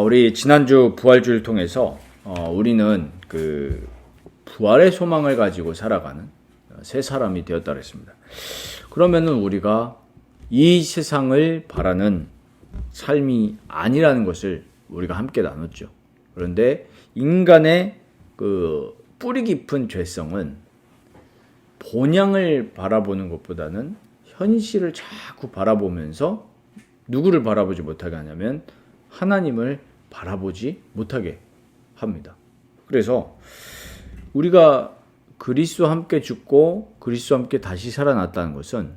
우리 지난주 부활주를 통해서 우리는 그 부활의 소망을 가지고 살아가는 새 사람이 되었다 그랬습니다. 그러면은 우리가 이 세상을 바라는 삶이 아니라는 것을 우리가 함께 나눴죠. 그런데 인간의 그 뿌리 깊은 죄성은 본향을 바라보는 것보다는 현실을 자꾸 바라보면서 누구를 바라보지 못하게 하냐면 하나님을 바라보지 못하게 합니다. 그래서 우리가 그리스도와 함께 죽고 그리스도와 함께 다시 살아났다는 것은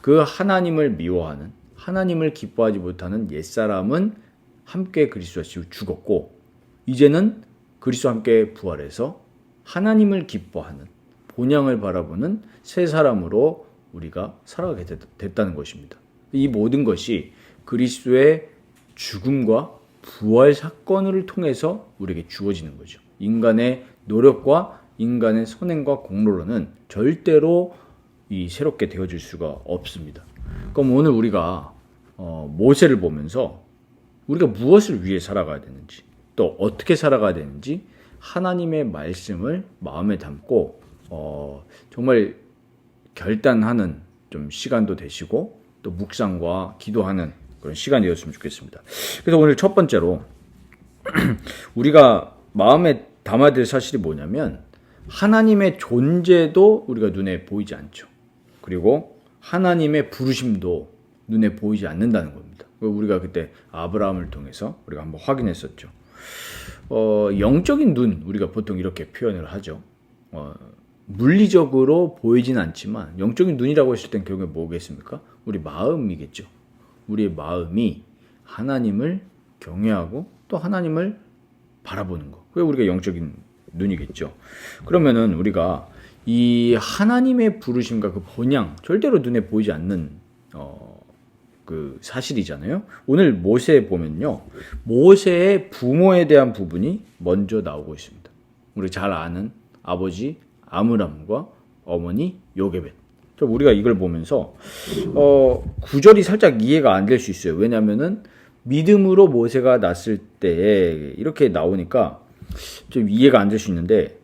그 하나님을 미워하는, 하나님을 기뻐하지 못하는 옛사람은 함께 그리스도와 죽었고, 이제는 그리스도와 함께 부활해서 하나님을 기뻐하는, 본향을 바라보는 새 사람으로 우리가 살아가게 됐다는 것입니다. 이 모든 것이 그리스도의 죽음과 부활 사건을 통해서 우리에게 주어지는 거죠. 인간의 노력과 인간의 선행과 공로로는 절대로 이 새롭게 되어질 수가 없습니다. 그럼 오늘 우리가 모세를 보면서 우리가 무엇을 위해 살아가야 되는지, 또 어떻게 살아가야 되는지 하나님의 말씀을 마음에 담고 정말 결단하는 좀 시간도 되시고 또 묵상과 기도하는 그런 시간이 되었으면 좋겠습니다. 그래서 오늘 첫 번째로 우리가 마음에 담아야 될 사실이 뭐냐면 하나님의 존재도 우리가 눈에 보이지 않죠. 그리고 하나님의 부르심도 눈에 보이지 않는다는 겁니다. 우리가 그때 아브라함을 통해서 우리가 한번 확인했었죠. 영적인 눈, 우리가 보통 이렇게 표현을 하죠. 물리적으로 보이진 않지만 영적인 눈이라고 했을 땐 결국에 뭐겠습니까? 우리 마음이겠죠. 우리의 마음이 하나님을 경외하고 또 하나님을 바라보는 거. 그게 우리가 영적인 눈이겠죠. 그러면은 우리가 이 하나님의 부르심과 그 본향, 절대로 눈에 보이지 않는 그 사실이잖아요. 오늘 모세 보면요, 모세의 부모에 대한 부분이 먼저 나오고 있습니다. 우리 잘 아는 아버지 아므람과 어머니 요게벳. 우리가 이걸 보면서 구절이 살짝 이해가 안 될 수 있어요. 왜냐하면은 믿음으로 모세가 났을 때 이렇게 나오니까 좀 이해가 안 될 수 있는데,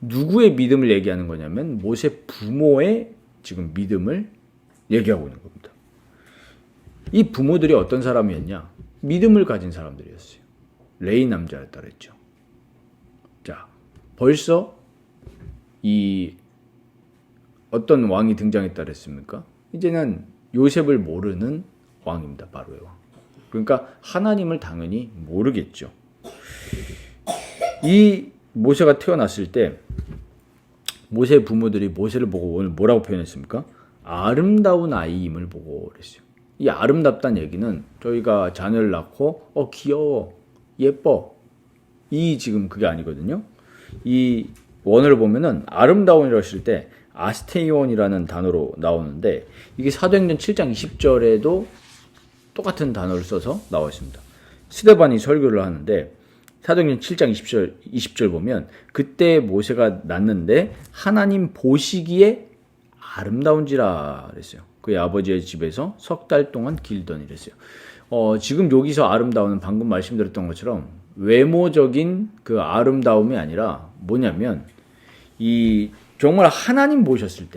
누구의 믿음을 얘기하는 거냐면 모세 부모의 지금 믿음을 얘기하고 있는 겁니다. 이 부모들이 어떤 사람이었냐? 믿음을 가진 사람들이었어요. 레위 남자였다 그랬죠. 자, 벌써 이 어떤 왕이 등장했다 그랬습니까? 이제는 요셉을 모르는 왕입니다. 바로의 왕. 그러니까 하나님을 당연히 모르겠죠. 이 모세가 태어났을 때 모세의 부모들이 모세를 보고 오늘 뭐라고 표현했습니까? 아름다운 아이임을 보고 그랬어요. 이 아름답다는 얘기는 저희가 자녀를 낳고 귀여워, 예뻐, 이 지금 그게 아니거든요. 이 원어를 보면은 아름다운이라고 했을 때 아스테이온이라는 단어로 나오는데, 이게 사도행전 7장 20절에도 똑같은 단어를 써서 나와 있습니다. 스데반이 설교를 하는데 사도행전 7장 20절 보면 그때 모세가 났는데 하나님 보시기에 아름다운지라 그랬어요. 그의 아버지의 집에서 석 달 동안 길더니 이랬어요. 지금 여기서 아름다움은 방금 말씀드렸던 것처럼 외모적인 그 아름다움이 아니라 뭐냐면 이 정말 하나님 보셨을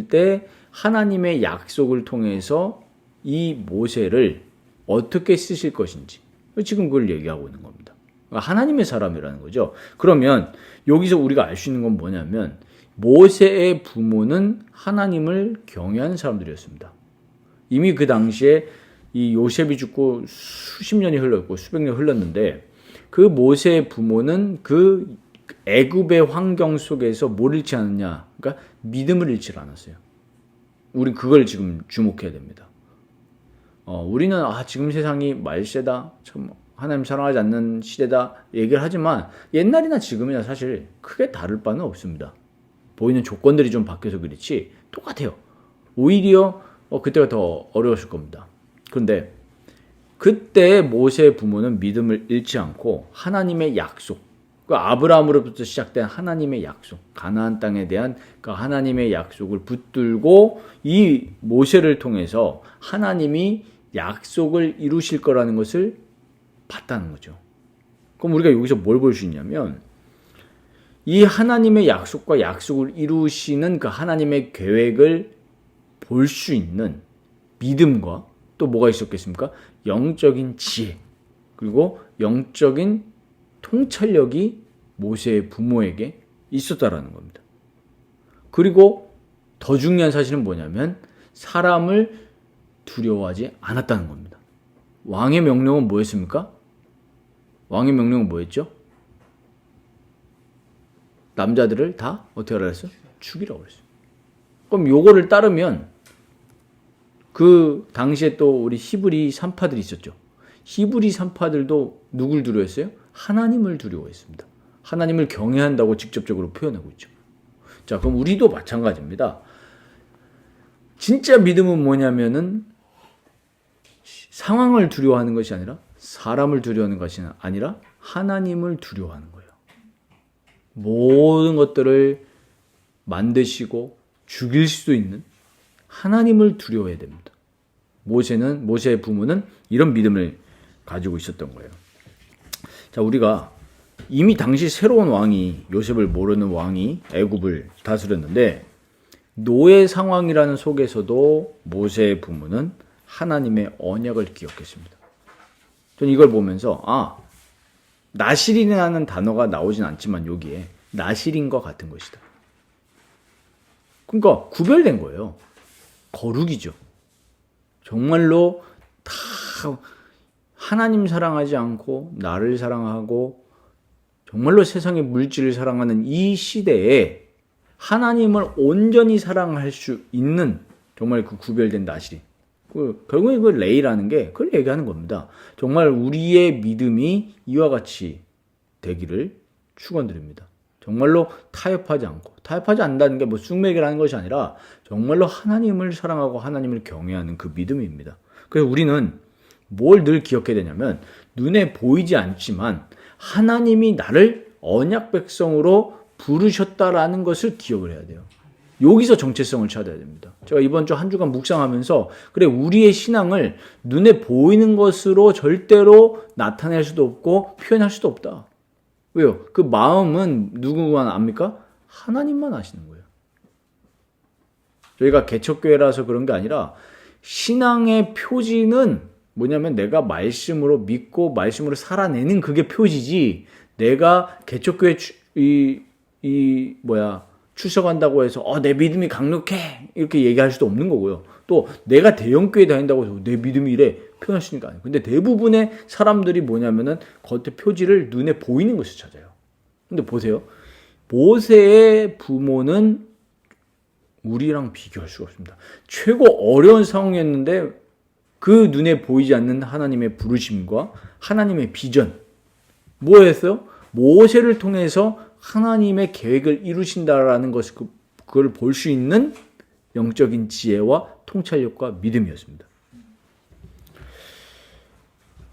때 하나님의 약속을 통해서 이 모세를 어떻게 쓰실 것인지 지금 그걸 얘기하고 있는 겁니다. 하나님의 사람이라는 거죠. 그러면 여기서 우리가 알 수 있는 건 뭐냐면 모세의 부모는 하나님을 경외하는 사람들이었습니다. 이미 그 당시에 이 요셉이 죽고 수십 년이 흘렀고 수백 년이 흘렀는데 그 모세의 부모는 그 애굽의 환경 속에서 뭘 잃지 않았냐? 그러니까 믿음을 잃지 않았어요. 우리 그걸 지금 주목해야 됩니다. 우리는 지금 세상이 말세다, 참 하나님 사랑하지 않는 시대다 얘기를 하지만 옛날이나 지금이나 사실 크게 다를 바는 없습니다. 보이는 조건들이 좀 바뀌어서 그렇지 똑같아요. 오히려 그때가 더 어려웠을 겁니다. 그런데 그때 모세의 부모는 믿음을 잃지 않고 하나님의 약속, 그 아브라함으로부터 시작된 하나님의 약속, 가나안 땅에 대한 그 하나님의 약속을 붙들고 이 모세를 통해서 하나님이 약속을 이루실 거라는 것을 봤다는 거죠. 그럼 우리가 여기서 뭘 볼 수 있냐면 이 하나님의 약속과 약속을 이루시는 그 하나님의 계획을 볼 수 있는 믿음과 또 뭐가 있었겠습니까? 영적인 지혜 그리고 영적인 통찰력이 모세의 부모에게 있었다라는 겁니다. 그리고 더 중요한 사실은 뭐냐면 사람을 두려워하지 않았다는 겁니다. 왕의 명령은 뭐였습니까? 왕의 명령은 뭐였죠? 남자들을 다 어떻게 하라 했어요? 죽이라고 그랬어요. 그럼 요거를 따르면 그 당시에 또 우리 히브리 산파들이 있었죠. 히브리 산파들도 누굴 두려워했어요? 하나님을 두려워했습니다. 하나님을 경외한다고 직접적으로 표현하고 있죠. 자, 그럼 우리도 마찬가지입니다. 진짜 믿음은 뭐냐면은 상황을 두려워하는 것이 아니라 사람을 두려워하는 것이 아니라 하나님을 두려워하는 거예요. 모든 것들을 만드시고 죽일 수도 있는 하나님을 두려워해야 됩니다. 모세의 부모는 이런 믿음을 가지고 있었던 거예요. 자, 우리가 이미 당시 새로운 왕이 요셉을 모르는 왕이 애굽을 다스렸는데 노예 상황이라는 속에서도 모세의 부모는 하나님의 언약을 기억했습니다. 저는 이걸 보면서 나실이라는 단어가 나오진 않지만 여기에 나실인과 같은 것이다. 그러니까 구별된 거예요. 거룩이죠. 정말로 다 하나님 사랑하지 않고 나를 사랑하고 정말로 세상의 물질을 사랑하는 이 시대에 하나님을 온전히 사랑할 수 있는 정말 그 구별된 나실이 결국에 그 레이라는 게 그걸 얘기하는 겁니다. 정말 우리의 믿음이 이와 같이 되기를 축원드립니다. 정말로 타협하지 않는다는 게 뭐 쑥맥이라는 것이 아니라 정말로 하나님을 사랑하고 하나님을 경외하는 그 믿음입니다. 그래서 우리는 뭘 늘 기억해야 되냐면 눈에 보이지 않지만 하나님이 나를 언약 백성으로 부르셨다라는 것을 기억을 해야 돼요. 여기서 정체성을 찾아야 됩니다. 제가 이번 주 한 주간 묵상하면서 그래 우리의 신앙을 눈에 보이는 것으로 절대로 나타낼 수도 없고 표현할 수도 없다. 왜요? 그 마음은 누구만 압니까? 하나님만 아시는 거예요. 저희가 개척교회라서 그런 게 아니라 신앙의 표지는 뭐냐면 내가 말씀으로 믿고 말씀으로 살아내는 그게 표지지 내가 개척교회 출석한다고 해서 내 믿음이 강력해 이렇게 얘기할 수도 없는 거고요. 또 내가 대형교회 다닌다고 해서 내 믿음이 이래 표현할 수 있는 거 아니에요. 근데 대부분의 사람들이 뭐냐면은 겉에 표지를 눈에 보이는 것을 찾아요. 근데 보세요. 모세의 부모는 우리랑 비교할 수가 없습니다. 최고 어려운 상황이었는데 그 눈에 보이지 않는 하나님의 부르심과 하나님의 비전 뭐였어요? 모세를 통해서 하나님의 계획을 이루신다라는 것을 그걸 볼 수 있는 영적인 지혜와 통찰력과 믿음이었습니다.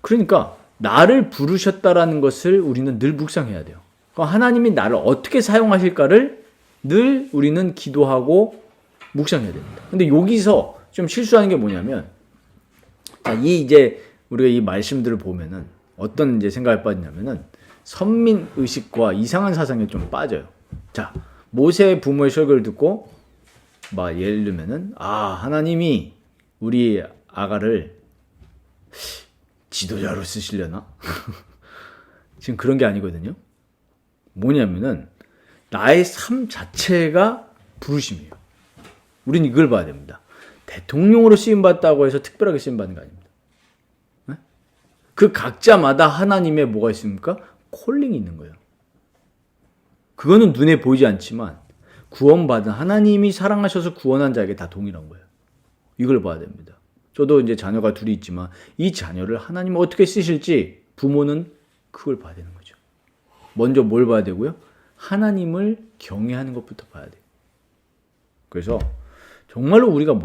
그러니까 나를 부르셨다라는 것을 우리는 늘 묵상해야 돼요. 하나님이 나를 어떻게 사용하실까를 늘 우리는 기도하고 묵상해야 됩니다. 근데 여기서 좀 실수하는 게 뭐냐면 우리가 이 말씀들을 보면은 어떤 생각을 빠지냐면은 선민 의식과 이상한 사상에 좀 빠져요. 자, 모세의 부모의 설교를 듣고 예를 들면은 하나님이 우리 아가를 지도자로 쓰시려나? 지금 그런 게 아니거든요. 뭐냐면은 나의 삶 자체가 부르심이에요. 우리는 이걸 봐야 됩니다. 대통령으로 쓰임받다고 해서 특별하게 쓰임받는 거 아닙니다. 네? 그 각자마다 하나님의 뭐가 있습니까? 콜링이 있는 거예요. 그거는 눈에 보이지 않지만 구원받은 하나님이 사랑하셔서 구원한 자에게 다 동일한 거예요. 이걸 봐야 됩니다. 저도 이제 자녀가 둘이 있지만 이 자녀를 하나님이 어떻게 쓰실지 부모는 그걸 봐야 되는 거죠. 먼저 뭘 봐야 되고요? 하나님을 경외하는 것부터 봐야 돼요. 그래서 정말로 우리가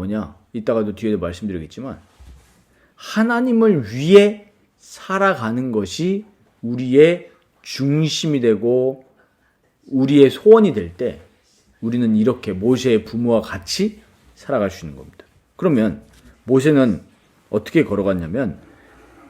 이따가도 뒤에도 말씀드리겠지만 하나님을 위해 살아가는 것이 우리의 중심이 되고 우리의 소원이 될 때 우리는 이렇게 모세의 부모와 같이 살아갈 수 있는 겁니다. 그러면 모세는 어떻게 걸어갔냐면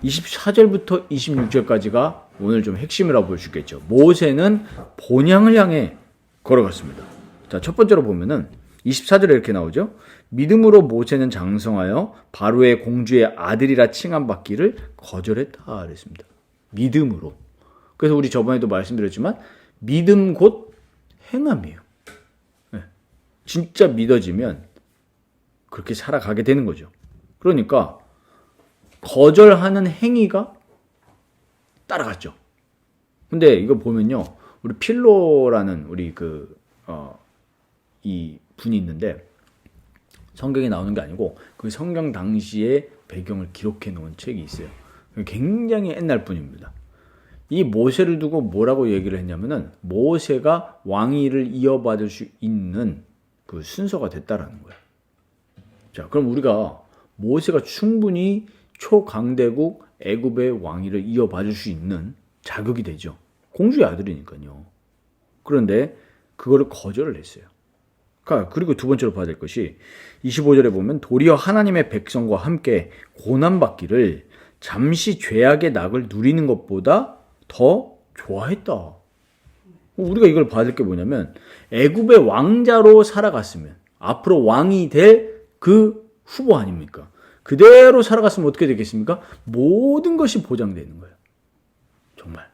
24절부터 26절까지가 오늘 좀 핵심이라고 볼 수 있겠죠. 모세는 본향을 향해 걸어갔습니다. 자, 첫 번째로 보면은 24절에 이렇게 나오죠. 믿음으로 모세는 장성하여 바로의 공주의 아들이라 칭함받기를 거절했다 그랬습니다. 믿음으로. 그래서 우리 저번에도 말씀드렸지만 믿음 곧 행함이에요. 네. 진짜 믿어지면 그렇게 살아가게 되는 거죠. 그러니까 거절하는 행위가 따라갔죠. 근데 이거 보면요, 우리 필로라는 우리 이 분이 있는데 성경에 나오는 게 아니고 그 성경 당시의 배경을 기록해 놓은 책이 있어요. 굉장히 옛날 분입니다. 이 모세를 두고 뭐라고 얘기를 했냐면은 모세가 왕위를 이어받을 수 있는 그 순서가 됐다라는 거예요. 자, 그럼 우리가 모세가 충분히 초강대국 애굽의 왕위를 이어받을 수 있는 자격이 되죠. 공주의 아들이니까요. 그런데 그거를 거절을 했어요. 그리고 두 번째로 봐야 될 것이 25절에 보면 도리어 하나님의 백성과 함께 고난받기를 잠시 죄악의 낙을 누리는 것보다 더 좋아했다. 우리가 이걸 봐야 될 게 뭐냐면 애굽의 왕자로 살아갔으면 앞으로 왕이 될 그 후보 아닙니까? 그대로 살아갔으면 어떻게 되겠습니까? 모든 것이 보장되는 거예요. 정말.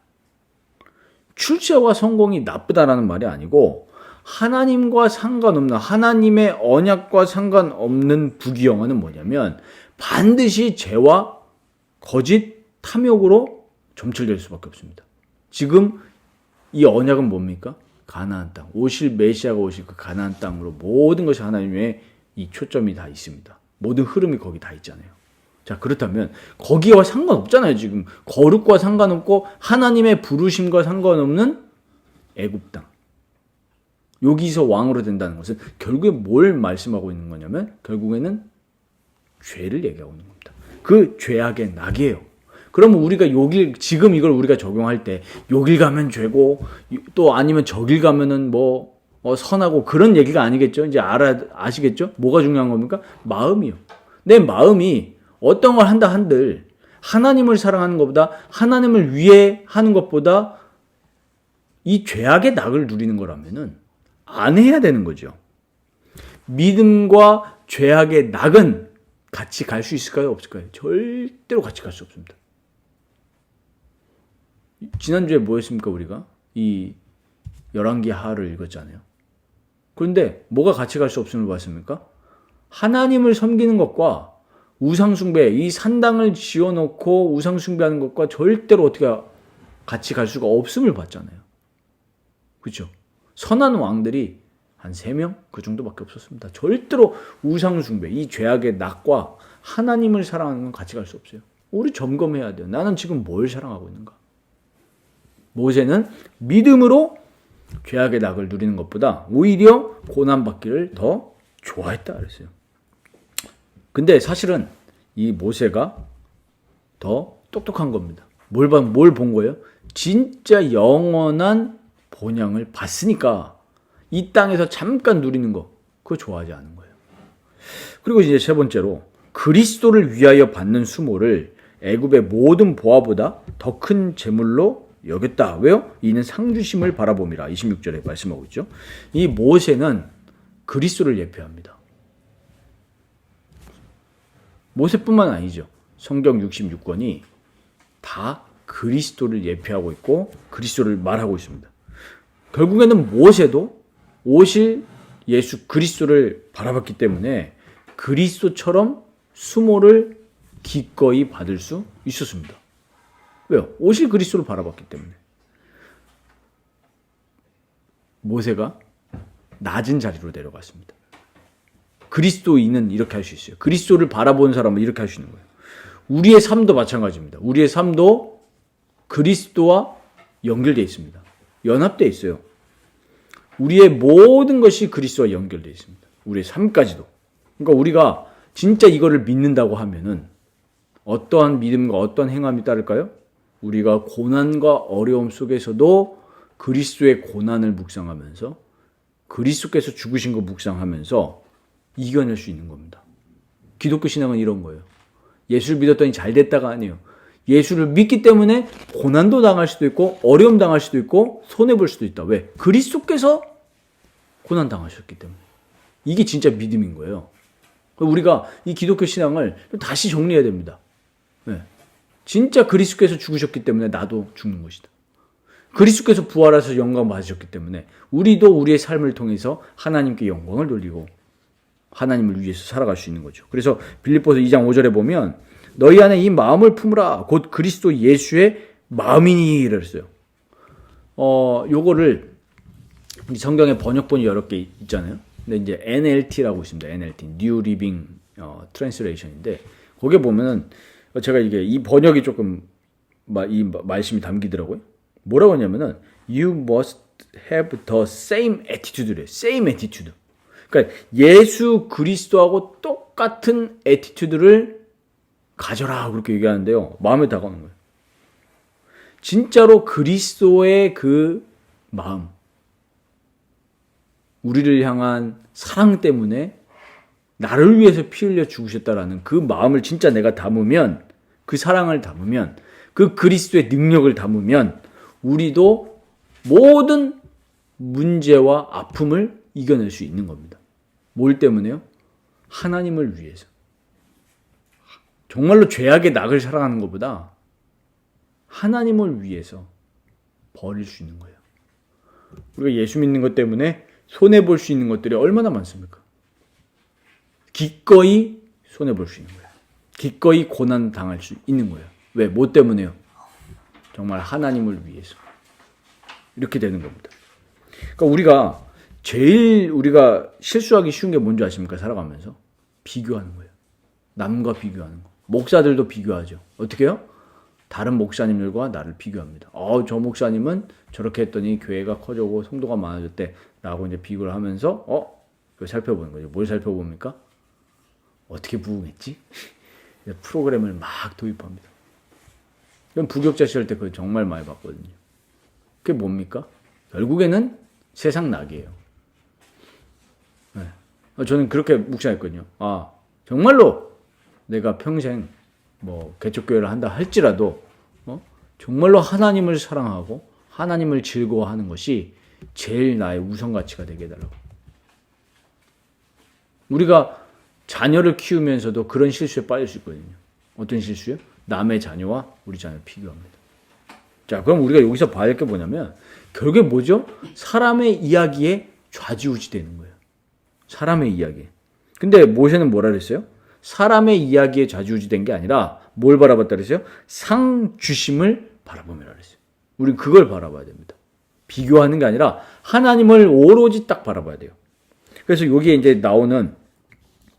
출세와 성공이 나쁘다라는 말이 아니고 하나님과 상관없는, 하나님의 언약과 상관없는 부귀영화는 뭐냐면 반드시 죄와 거짓, 탐욕으로 점철될 수밖에 없습니다. 지금 이 언약은 뭡니까? 가나안 땅, 오실 메시아가 오실 그 가나안 땅으로 모든 것이 하나님의 이 초점이 다 있습니다. 모든 흐름이 거기 다 있잖아요. 자, 그렇다면 거기와 상관없잖아요. 지금 거룩과 상관없고 하나님의 부르심과 상관없는 애굽 땅. 여기서 왕으로 된다는 것은 결국에 뭘 말씀하고 있는 거냐면 결국에는 죄를 얘기하고 있는 겁니다. 그 죄악의 낙이에요. 그러면 우리가 지금 이걸 우리가 적용할 때 여길 가면 죄고 또 아니면 저길 가면은 선하고 그런 얘기가 아니겠죠. 이제 아시겠죠? 뭐가 중요한 겁니까? 마음이요. 내 마음이 어떤 걸 한다 한들 하나님을 사랑하는 것보다 하나님을 위해 하는 것보다 이 죄악의 낙을 누리는 거라면은 안 해야 되는 거죠. 믿음과 죄악의 낙은 같이 갈 수 있을까요? 없을까요? 절대로 같이 갈 수 없습니다. 지난주에 뭐 했습니까? 우리가 이 열왕기 하를 읽었잖아요. 그런데 뭐가 같이 갈 수 없음을 봤습니까? 하나님을 섬기는 것과 우상숭배, 이 산당을 지어놓고 우상숭배하는 것과 절대로 어떻게 같이 갈 수가 없음을 봤잖아요. 그렇죠? 선한 왕들이 한 3명? 그 정도밖에 없었습니다. 절대로 우상숭배, 이 죄악의 낙과 하나님을 사랑하는 건 같이 갈 수 없어요. 우리 점검해야 돼요. 나는 지금 뭘 사랑하고 있는가? 모세는 믿음으로 죄악의 낙을 누리는 것보다 오히려 고난받기를 더 좋아했다 그랬어요. 근데 사실은 이 모세가 더 똑똑한 겁니다. 뭘 본 거예요? 진짜 영원한 본향을 봤으니까 이 땅에서 잠깐 누리는 거 그거 좋아하지 않은 거예요. 그리고 이제 세 번째로 그리스도를 위하여 받는 수모를 애굽의 모든 보화보다 더 큰 재물로 여겼다. 왜요? 이는 상주심을 바라봄이라 26절에 말씀하고 있죠. 이 모세는 그리스도를 예표합니다. 모세뿐만 아니죠. 성경 66권이 다 그리스도를 예표하고 있고 그리스도를 말하고 있습니다. 결국에는 모세도 오실 예수 그리스도를 바라봤기 때문에 그리스도처럼 수모를 기꺼이 받을 수 있었습니다. 왜요? 오실 그리스도를 바라봤기 때문에. 모세가 낮은 자리로 내려갔습니다. 그리스도인은 이렇게 할 수 있어요. 그리스도를 바라보는 사람은 이렇게 할 수 있는 거예요. 우리의 삶도 마찬가지입니다. 우리의 삶도 그리스도와 연결되어 있습니다. 연합되어 있어요. 우리의 모든 것이 그리스도와 연결되어 있습니다. 우리의 삶까지도. 그러니까 우리가 진짜 이거를 믿는다고 하면은 어떠한 믿음과 어떤 행함이 따를까요? 우리가 고난과 어려움 속에서도 그리스도의 고난을 묵상하면서 그리스도께서 죽으신 거 묵상하면서 이겨낼 수 있는 겁니다. 기독교 신앙은 이런 거예요. 예수를 믿었더니 잘 됐다가 아니에요. 예수를 믿기 때문에 고난도 당할 수도 있고 어려움 당할 수도 있고 손해볼 수도 있다. 왜? 그리스도께서 고난 당하셨기 때문에. 이게 진짜 믿음인 거예요. 우리가 이 기독교 신앙을 다시 정리해야 됩니다. 네. 진짜 그리스도께서 죽으셨기 때문에 나도 죽는 것이다. 그리스도께서 부활하셔서 영광 받으셨기 때문에 우리도 우리의 삶을 통해서 하나님께 영광을 돌리고 하나님을 위해서 살아갈 수 있는 거죠. 그래서 빌립보서 2장 5절에 보면 너희 안에 이 마음을 품으라 곧 그리스도 예수의 마음이니 이랬어요. 요거를 우리 성경에 번역본이 여러 개 있잖아요. 근데 이제 NLT라고 있습니다. NLT, New Living Translation인데 거기에 보면은 제가 이게 이 번역이 조금 이 말씀이 담기더라고요. 뭐라고 하냐면은 You must have the same attitude래요. Same attitude. 그러니까 예수 그리스도하고 똑같은 애티튜드를 가져라 그렇게 얘기하는데요. 마음에 다가오는 거예요. 진짜로 그리스도의 그 마음, 우리를 향한 사랑 때문에 나를 위해서 피 흘려 죽으셨다라는 그 마음을 진짜 내가 담으면, 그 사랑을 담으면, 그 그리스도의 능력을 담으면 우리도 모든 문제와 아픔을 이겨낼 수 있는 겁니다. 뭘 때문에요? 하나님을 위해서. 정말로 죄악의 낙을 사랑하는 것보다 하나님을 위해서 버릴 수 있는 거예요. 우리가 예수 믿는 것 때문에 손해볼 수 있는 것들이 얼마나 많습니까? 기꺼이 손해볼 수 있는 거예요. 기꺼이 고난 당할 수 있는 거예요. 왜? 뭐 때문에요? 정말 하나님을 위해서. 이렇게 되는 겁니다. 그러니까 우리가 실수하기 쉬운 게 뭔지 아십니까? 살아가면서 비교하는 거예요. 남과 비교하는 거. 목사들도 비교하죠. 어떻게 해요? 다른 목사님들과 나를 비교합니다. 저 목사님은 저렇게 했더니 교회가 커지고 성도가 많아졌대. 라고 이제 비교를 하면서 그걸 살펴보는 거죠. 뭘 살펴봅니까? 어떻게 부흥했지? 프로그램을 막 도입합니다. 이건 부격자 시절 때 그걸 정말 많이 봤거든요. 그게 뭡니까? 결국에는 세상 낙이에요. 네. 저는 그렇게 묵상했거든요. 정말로 내가 평생 개척교회를 한다 할지라도 정말로 하나님을 사랑하고 하나님을 즐거워하는 것이 제일 나의 우선가치가 되게 해달라고. 우리가 자녀를 키우면서도 그런 실수에 빠질 수 있거든요. 어떤 실수요? 남의 자녀와 우리 자녀를 비교합니다. 자, 그럼 우리가 여기서 봐야 할 게 뭐냐면 결국에 뭐죠? 사람의 이야기에 좌지우지 되는 거예요. 사람의 이야기. 근데 모세는 뭐라 그랬어요? 사람의 이야기에 좌지우지 된 게 아니라 뭘 바라봤다 그랬어요? 상 주심을 바라보면 그랬어요. 우리는 그걸 바라봐야 됩니다. 비교하는 게 아니라 하나님을 오로지 딱 바라봐야 돼요. 그래서 여기에 이제 나오는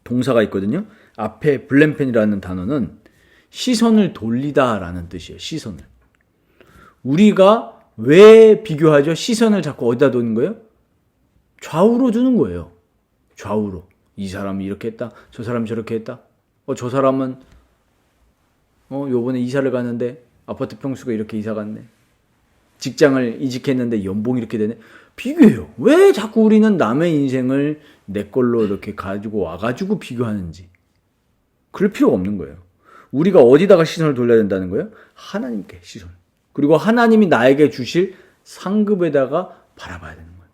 동사가 있거든요. 앞에 블렘펜이라는 단어는 시선을 돌리다라는 뜻이에요. 시선을. 우리가 왜 비교하죠? 시선을 자꾸 어디다 두는 거예요? 좌우로 두는 거예요. 좌우로. 이 사람이 이렇게 했다. 저 사람이 저렇게 했다. 저 사람은 요번에 이사를 갔는데 아파트 평수가 이렇게 이사 갔네. 직장을 이직했는데 연봉이 이렇게 되네. 비교해요. 왜 자꾸 우리는 남의 인생을 내 걸로 이렇게 가지고 와가지고 비교하는지. 그럴 필요가 없는 거예요. 우리가 어디다가 시선을 돌려야 된다는 거예요? 하나님께 시선. 그리고 하나님이 나에게 주실 상급에다가 바라봐야 되는 거예요.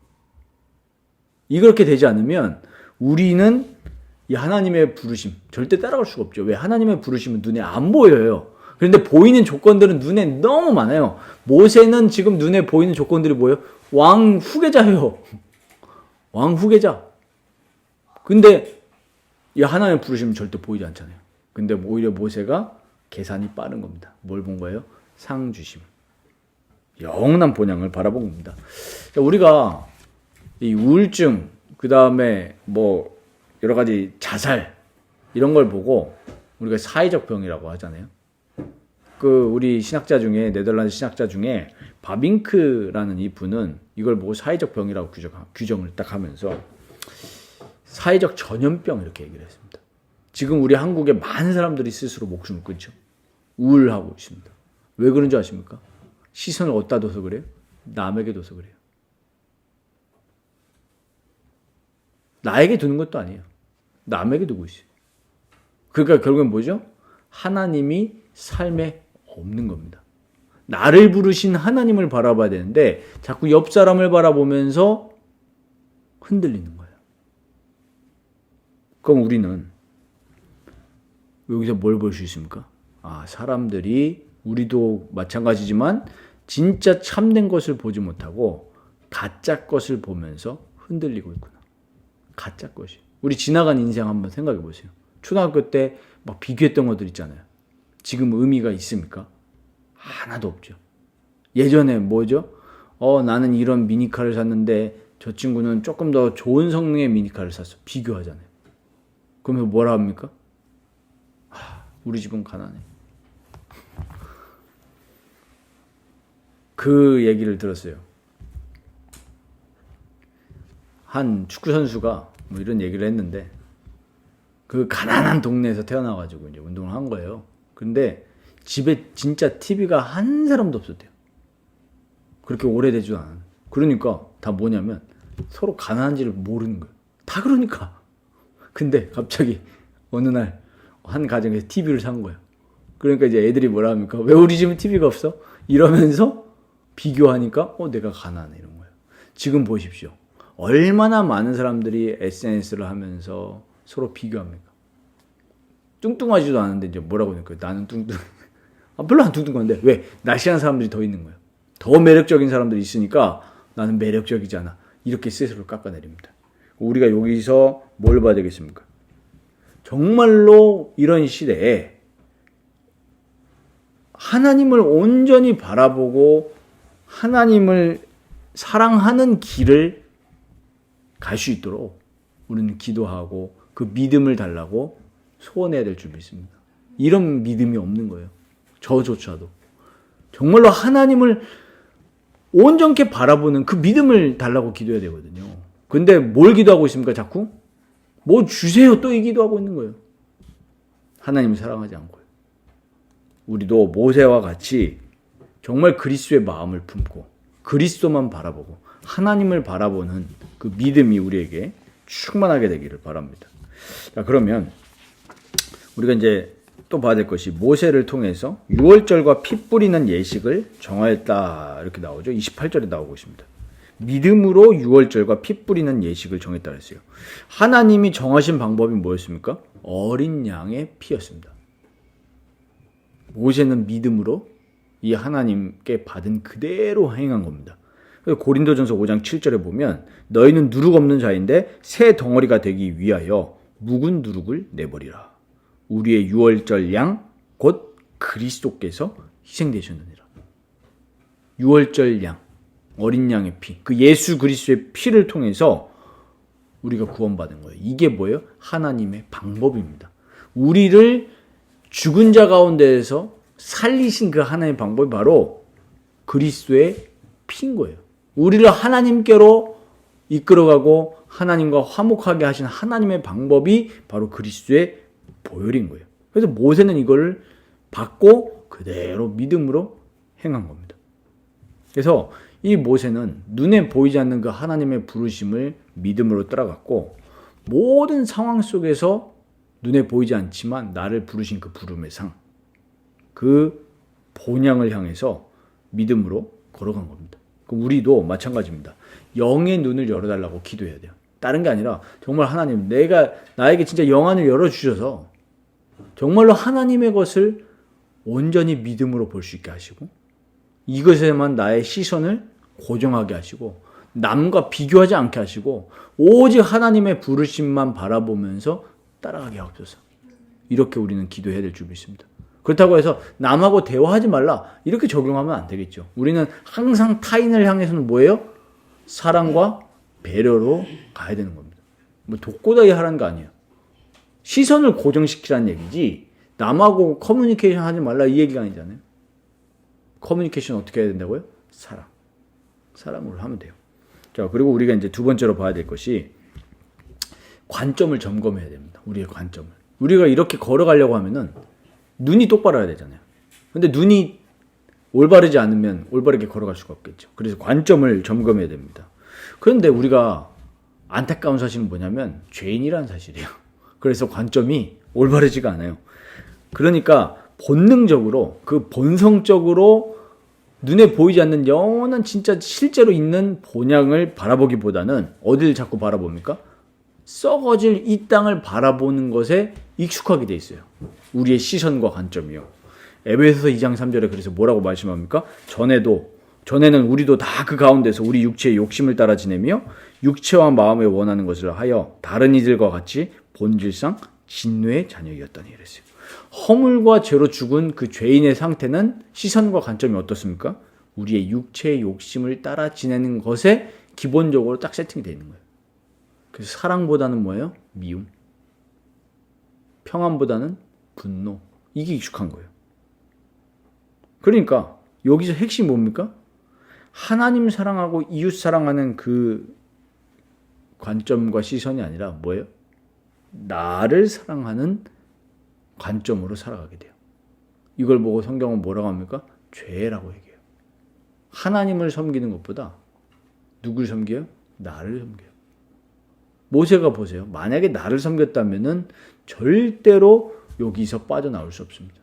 이렇게 되지 않으면 우리는 이 하나님의 부르심 절대 따라갈 수가 없죠. 왜? 하나님의 부르심은 눈에 안 보여요. 그런데 보이는 조건들은 눈에 너무 많아요. 모세는 지금 눈에 보이는 조건들이 뭐예요? 왕 후계자예요. 왕 후계자. 근데 이 하나님의 부르심은 절대 보이지 않잖아요. 근데 오히려 모세가 계산이 빠른 겁니다. 뭘 본 거예요? 상 주심. 영원한 본향을 바라본 겁니다. 우리가 이 우울증, 그 다음에 여러 가지 자살, 이런 걸 보고 우리가 사회적 병이라고 하잖아요. 우리 신학자 중에, 네덜란드 신학자 중에 바빙크라는 이 분은 이걸 보고 사회적 병이라고 규정을 딱 하면서 사회적 전염병 이렇게 얘기를 했습니다. 지금 우리 한국에 많은 사람들이 스스로 목숨을 끊죠. 우울하고 있습니다. 왜 그런 줄 아십니까? 시선을 어디다 둬서 그래요? 남에게 둬서 그래요. 나에게 두는 것도 아니에요. 남에게 두고 있어요. 그러니까 결국엔 뭐죠? 하나님이 삶에 없는 겁니다. 나를 부르신 하나님을 바라봐야 되는데 자꾸 옆 사람을 바라보면서 흔들리는 거예요. 그럼 우리는 여기서 뭘 볼 수 있습니까? 사람들이 우리도 마찬가지지만 진짜 참된 것을 보지 못하고 가짜 것을 보면서 흔들리고 있구나. 가짜 것이. 우리 지나간 인생 한번 생각해 보세요. 초등학교 때 막 비교했던 것들 있잖아요. 지금 의미가 있습니까? 하나도 없죠. 예전에 뭐죠? 나는 이런 미니카를 샀는데 저 친구는 조금 더 좋은 성능의 미니카를 샀어. 비교하잖아요. 그러면 뭐라 합니까? 우리 집은 가난해. 그 얘기를 들었어요. 한 축구 선수가 뭐 이런 얘기를 했는데 그 가난한 동네에서 태어나가지고 이제 운동을 한 거예요. 근데 집에 진짜 TV가 한 사람도 없었대요. 그렇게 오래되지도 않았는데. 그러니까 다 뭐냐면 서로 가난한지를 모르는 거예요. 다 그러니까. 근데 갑자기 어느 날 한 가정에서 TV를 산 거예요. 그러니까 이제 애들이 뭐라 합니까? 왜 우리 집은 TV가 없어? 이러면서 비교하니까 내가 가난해 이런 거예요. 지금 보십시오. 얼마나 많은 사람들이 SNS를 하면서 서로 비교합니까? 뚱뚱하지도 않은데 이제 뭐라고 하니까 나는 뚱뚱. 별로 안 뚱뚱한데 왜? 날씬한 사람들이 더 있는 거예요. 더 매력적인 사람들이 있으니까 나는 매력적이지 않아. 이렇게 스스로 깎아내립니다. 우리가 여기서 뭘 봐야 되겠습니까? 정말로 이런 시대에 하나님을 온전히 바라보고 하나님을 사랑하는 길을 갈 수 있도록 우리는 기도하고 그 믿음을 달라고 소원해야 될 줄 믿습니다. 이런 믿음이 없는 거예요. 저조차도. 정말로 하나님을 온전히 바라보는 그 믿음을 달라고 기도해야 되거든요. 근데 뭘 기도하고 있습니까? 자꾸? 뭐 주세요 또 이 기도하고 있는 거예요. 하나님을 사랑하지 않고요. 우리도 모세와 같이 정말 그리스도의 마음을 품고 그리스도만 바라보고 하나님을 바라보는 그 믿음이 우리에게 충만하게 되기를 바랍니다. 자, 그러면 우리가 이제 또 봐야 될 것이 모세를 통해서 유월절과 피 뿌리는 예식을 정하였다 이렇게 나오죠. 28절에 나오고 있습니다. 믿음으로 유월절과 피 뿌리는 예식을 정했다 그랬어요. 하나님이 정하신 방법이 뭐였습니까? 어린 양의 피였습니다. 모세는 믿음으로 이 하나님께 받은 그대로 행한 겁니다. 고린도전서 5장 7절에 보면 너희는 누룩 없는 자인데 새 덩어리가 되기 위하여 묵은 누룩을 내버리라. 우리의 유월절 양 곧 그리스도께서 희생되셨느니라. 유월절 양, 어린 양의 피, 그 예수 그리스도의 피를 통해서 우리가 구원받은 거예요. 이게 뭐예요? 하나님의 방법입니다. 우리를 죽은 자 가운데에서 살리신 그 하나님의 방법이 바로 그리스도의 피인 거예요. 우리를 하나님께로 이끌어가고 하나님과 화목하게 하신 하나님의 방법이 바로 그리스도의 보혈인 거예요. 그래서 모세는 이걸 받고 그대로 믿음으로 행한 겁니다. 그래서 이 모세는 눈에 보이지 않는 그 하나님의 부르심을 믿음으로 따라갔고 모든 상황 속에서 눈에 보이지 않지만 나를 부르신 그 부름의 상, 그 본향을 향해서 믿음으로 걸어간 겁니다. 그럼 우리도 마찬가지입니다. 영의 눈을 열어달라고 기도해야 돼요. 다른 게 아니라 정말 하나님, 나에게 진짜 영안을 열어주셔서 정말로 하나님의 것을 온전히 믿음으로 볼 수 있게 하시고 이것에만 나의 시선을 고정하게 하시고 남과 비교하지 않게 하시고 오직 하나님의 부르심만 바라보면서 따라가게 하옵소서. 이렇게 우리는 기도해야 될 줄 믿습니다. 그렇다고 해서 남하고 대화하지 말라 이렇게 적용하면 안 되겠죠. 우리는 항상 타인을 향해서는 뭐예요? 사랑과 배려로 가야 되는 겁니다. 뭐 독고다이 하라는 거 아니에요. 시선을 고정시키라는 얘기지 남하고 커뮤니케이션 하지 말라 이 얘기가 아니잖아요. 커뮤니케이션 어떻게 해야 된다고요? 사랑으로 하면 돼요. 자, 그리고 우리가 이제 두 번째로 봐야 될 것이 관점을 점검해야 됩니다. 우리의 관점을. 우리가 이렇게 걸어가려고 하면은 눈이 똑바로 해야 되잖아요. 근데 눈이 올바르지 않으면 올바르게 걸어갈 수가 없겠죠. 그래서 관점을 점검해야 됩니다. 그런데 우리가 안타까운 사실은 뭐냐면 죄인이라는 사실이에요. 그래서 관점이 올바르지가 않아요. 그러니까 본능적으로 그 본성적으로 눈에 보이지 않는 영원한 진짜 실제로 있는 본향을 바라보기보다는 어디를 자꾸 바라봅니까? 썩어질 이 땅을 바라보는 것에 익숙하게 돼 있어요. 우리의 시선과 관점이요. 에베소서 2장 3절에 그래서 뭐라고 말씀합니까? 전에는 우리도 다 그 가운데서 우리 육체의 욕심을 따라 지내며 육체와 마음에 원하는 것을 하여 다른 이들과 같이 본질상 진노의 자녀이었다니 그랬어요. 허물과 죄로 죽은 그 죄인의 상태는 시선과 관점이 어떻습니까? 우리의 육체의 욕심을 따라 지내는 것에 기본적으로 딱 세팅이 되어 있는 거예요. 그래서 사랑보다는 뭐예요? 미움. 평안보다는 분노. 이게 익숙한 거예요. 그러니까 여기서 핵심이 뭡니까? 하나님 사랑하고 이웃 사랑하는 그 관점과 시선이 아니라 뭐예요? 나를 사랑하는 관점으로 살아가게 돼요. 이걸 보고 성경은 뭐라고 합니까? 죄라고 얘기해요. 하나님을 섬기는 것보다 누굴 섬겨요? 나를 섬겨요. 모세가 보세요. 만약에 나를 섬겼다면은 절대로 여기서 빠져나올 수 없습니다.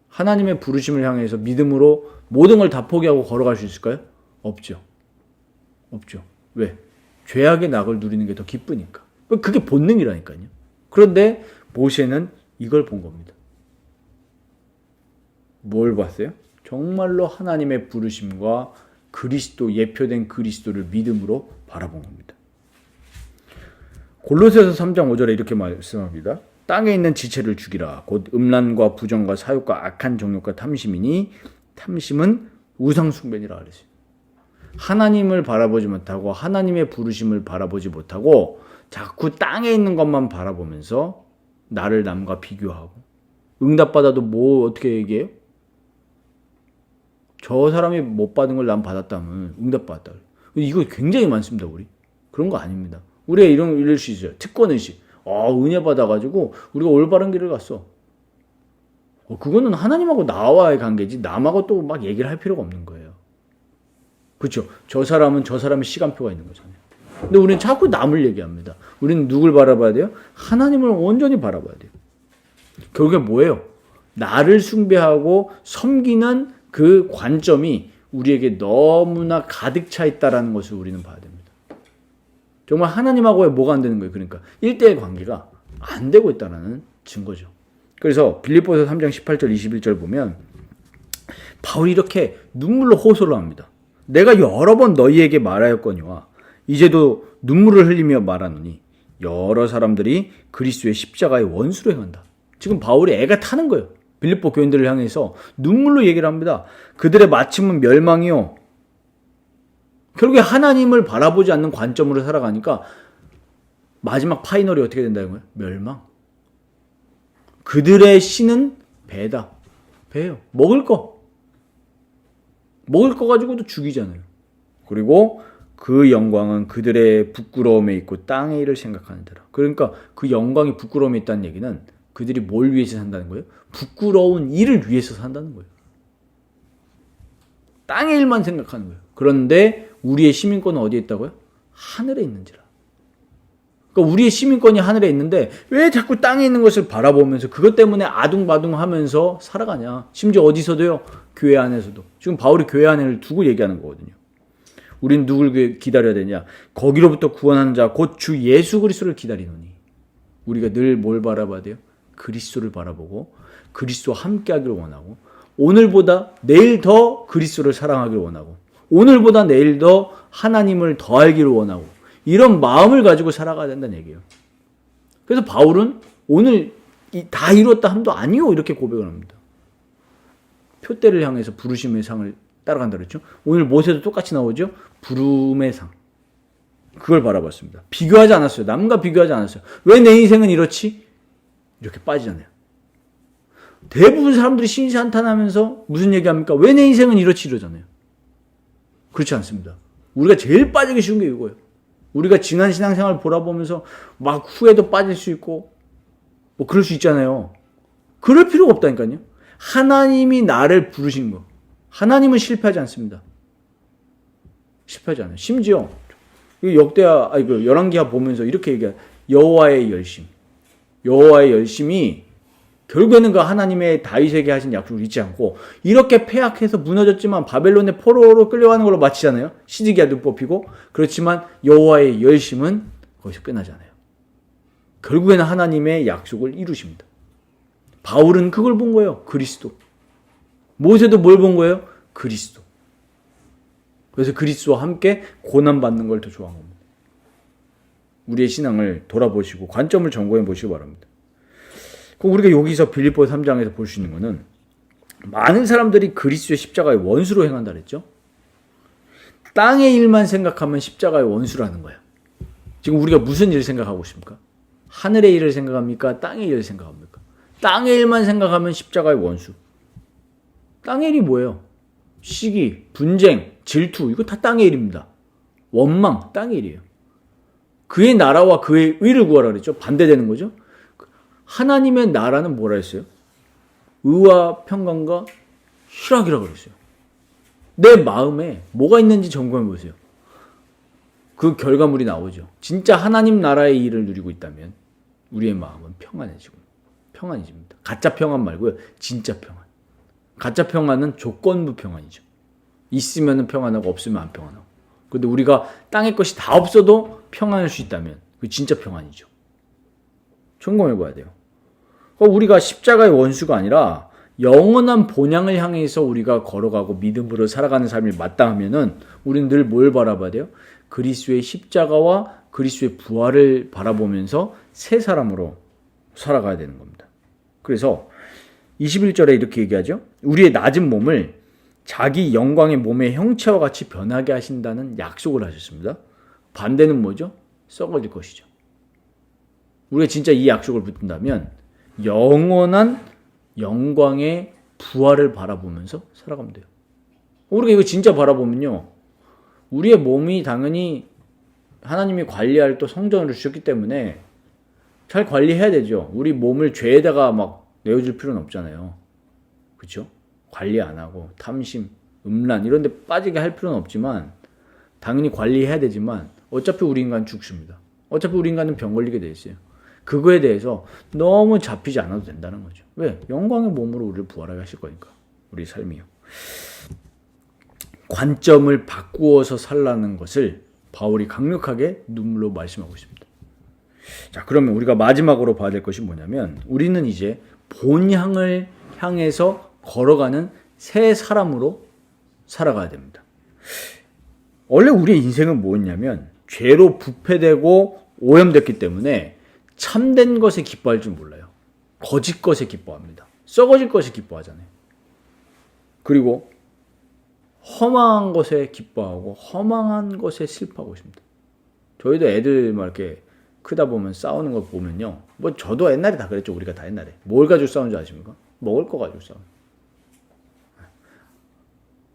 하나님의 부르심을 향해서 믿음으로 모든 걸 다 포기하고 걸어갈 수 있을까요? 없죠. 왜? 죄악의 낙을 누리는 게 더 기쁘니까. 그게 본능이라니까요. 그런데 모세는 이걸 본 겁니다. 뭘 봤어요? 정말로 하나님의 부르심과 그리스도, 예표된 그리스도를 믿음으로 바라본 겁니다. 골로새서 3장 5절에 이렇게 말씀합니다. 땅에 있는 지체를 죽이라. 곧 음란과 부정과 사욕과 악한 정욕과 탐심이니 탐심은 우상숭배니라 그랬어요. 하나님을 바라보지 못하고 하나님의 부르심을 바라보지 못하고 자꾸 땅에 있는 것만 바라보면서 나를 남과 비교하고 응답받아도 뭐 어떻게 얘기해요? 저 사람이 못 받은 걸 난 받았다면 응답받았다. 이거 굉장히 많습니다. 우리. 그런 거 아닙니다. 우리가 이럴 수 있어요. 특권의식. 은혜 받아가지고 우리가 올바른 길을 갔어. 그거는 하나님하고 나와의 관계지 남하고 또 막 얘기를 할 필요가 없는 거예요. 그렇죠? 저 사람은 저 사람의 시간표가 있는 거잖아요. 근데 우리는 자꾸 남을 얘기합니다. 우리는 누굴 바라봐야 돼요? 하나님을 온전히 바라봐야 돼요. 결국에 뭐예요? 나를 숭배하고 섬기는 그 관점이 우리에게 너무나 가득 차 있다는 것을 우리는 봐야 됩니다. 정말 하나님하고의 뭐가 안 되는 거예요. 그러니까 1대1 관계가 안 되고 있다는 증거죠. 그래서 빌립보서 3장 18절 21절 보면 바울이 이렇게 눈물로 호소를 합니다. 내가 여러 번 너희에게 말하였거니와 이제도 눈물을 흘리며 말하노니 여러 사람들이 그리스도의 십자가의 원수로 행한다. 지금 바울이 애가 타는 거예요. 빌립보 교인들을 향해서 눈물로 얘기를 합니다. 그들의 마침은 멸망이요. 결국에 하나님을 바라보지 않는 관점으로 살아가니까 마지막 파이널이 어떻게 된다는 거예요? 멸망. 그들의 신은 배다. 배예요. 먹을 거 가지고도 죽이잖아요. 그리고 그 영광은 그들의 부끄러움에 있고 땅의 일을 생각하는 데라. 그러니까 그 영광이 부끄러움에 있다는 얘기는 그들이 뭘 위해서 산다는 거예요? 부끄러운 일을 위해서 산다는 거예요. 땅의 일만 생각하는 거예요. 그런데 우리의 시민권은 어디에 있다고요? 하늘에 있는지라. 그러니까 우리의 시민권이 하늘에 있는데 왜 자꾸 땅에 있는 것을 바라보면서 그것 때문에 아둥바둥하면서 살아가냐. 심지어 어디서도요. 교회 안에서도. 지금 바울이 교회 안을 두고 얘기하는 거거든요. 우리는 누굴 기다려야 되냐. 거기로부터 구원하는 자 곧 주 예수 그리스도를 기다리노니. 우리가 늘 뭘 바라봐야 돼요? 그리스도를 바라보고 그리스도와 함께하기를 원하고 오늘보다 내일 더 그리스도를 사랑하기를 원하고 오늘보다 내일 더 하나님을 더 알기를 원하고 이런 마음을 가지고 살아가야 된다는 얘기예요. 그래서 바울은 오늘 다 이뤘다 함도 아니요 이렇게 고백을 합니다. 표대를 향해서 부르심의 상을 따라간다 그랬죠. 오늘 모세도 똑같이 나오죠. 부름의 상. 그걸 바라봤습니다. 비교하지 않았어요. 남과 비교하지 않았어요. 왜 내 인생은 이렇지? 이렇게 빠지잖아요. 대부분 사람들이 신시한탄하면서 무슨 얘기합니까? 왜 내 인생은 이렇지 이러잖아요. 그렇지 않습니다. 우리가 제일 빠지기 쉬운 게 이거예요. 우리가 지난 신앙생활을 돌아보면서 막 후회도 빠질 수 있고 뭐 그럴 수 있잖아요. 그럴 필요가 없다니까요. 하나님이 나를 부르신 거. 하나님은 실패하지 않습니다. 실패하지 않아요. 심지어 열왕기하 보면서 이렇게 얘기해요. 여호와의 열심. 여호와의 열심이 결국에는 그 하나님의 다윗에게 하신 약속을 잊지 않고 이렇게 패악해서 무너졌지만 바벨론의 포로로 끌려가는 걸로 마치잖아요. 시드기야도 뽑히고. 그렇지만 여호와의 열심은 거기서 끝나지 않아요. 결국에는 하나님의 약속을 이루십니다. 바울은 그걸 본 거예요. 그리스도. 모세도 뭘 본 거예요? 그리스도. 그래서 그리스도와 함께 고난받는 걸 더 좋아한 겁니다. 우리의 신앙을 돌아보시고 관점을 점검해 보시기 바랍니다. 우리가 여기서 빌립보 3장에서 볼 수 있는 것은 많은 사람들이 그리스도의 십자가의 원수로 행한다 그랬죠. 땅의 일만 생각하면 십자가의 원수라는 거예요. 지금 우리가 무슨 일을 생각하고 있습니까? 하늘의 일을 생각합니까? 땅의 일을 생각합니까? 땅의 일만 생각하면 십자가의 원수. 땅의 일이 뭐예요? 시기, 분쟁, 질투, 이거 다 땅의 일입니다. 원망, 땅의 일이에요. 그의 나라와 그의 의를 구하라 그랬죠. 반대되는 거죠. 하나님의 나라는 뭐라 했어요? 의와 평강과 희락이라고 그랬어요. 내 마음에 뭐가 있는지 점검해 보세요. 그 결과물이 나오죠. 진짜 하나님 나라의 일을 누리고 있다면 우리의 마음은 평안해집니다. 가짜 평안 말고요. 진짜 평안. 가짜 평안은 조건부 평안이죠. 있으면 평안하고 없으면 안 평안하고. 그런데 우리가 땅의 것이 다 없어도 평안할 수 있다면 그게 진짜 평안이죠. 점검해 봐야 돼요. 우리가 십자가의 원수가 아니라 영원한 본향을 향해서 우리가 걸어가고 믿음으로 살아가는 삶을 마땅하면은 우리는 늘 뭘 바라봐야 돼요? 그리스도의 십자가와 그리스도의 부활을 바라보면서 새 사람으로 살아가야 되는 겁니다. 그래서 21절에 이렇게 얘기하죠. 우리의 낮은 몸을 자기 영광의 몸의 형체와 같이 변하게 하신다는 약속을 하셨습니다. 반대는 뭐죠? 썩어질 것이죠. 우리가 진짜 이 약속을 붙든다면 영원한 영광의 부활을 바라보면서 살아가면 돼요. 우리가 이거 진짜 바라보면요. 우리의 몸이 당연히 하나님이 관리할 또 성전으로 주셨기 때문에 잘 관리해야 되죠. 우리 몸을 죄에다가 막 내어줄 필요는 없잖아요. 그렇죠? 관리 안 하고 탐심, 음란 이런 데 빠지게 할 필요는 없지만 당연히 관리해야 되지만 어차피 우리 인간은 죽습니다. 어차피 우리 인간은 병 걸리게 돼 있어요. 그거에 대해서 너무 잡히지 않아도 된다는 거죠. 왜? 영광의 몸으로 우리를 부활하게 하실 거니까. 우리 삶이요. 관점을 바꾸어서 살라는 것을 바울이 강력하게 눈물로 말씀하고 있습니다. 자, 그러면 우리가 마지막으로 봐야 될 것이 뭐냐면 우리는 이제 본향을 향해서 걸어가는 새 사람으로 살아가야 됩니다. 원래 우리의 인생은 뭐였냐면 죄로 부패되고 오염됐기 때문에 참된 것에 기뻐할 줄 몰라요. 거짓 것에 기뻐합니다. 썩어질 것에 기뻐하잖아요. 그리고 허망한 것에 기뻐하고 허망한 것에 슬퍼하고 있습니다. 저희도 애들 막 이렇게 크다 보면 싸우는 거 보면요. 뭐 저도 옛날에 다 그랬죠. 우리가 다 옛날에. 뭘 가지고 싸우는 줄 아십니까? 먹을 거 가지고 싸우는.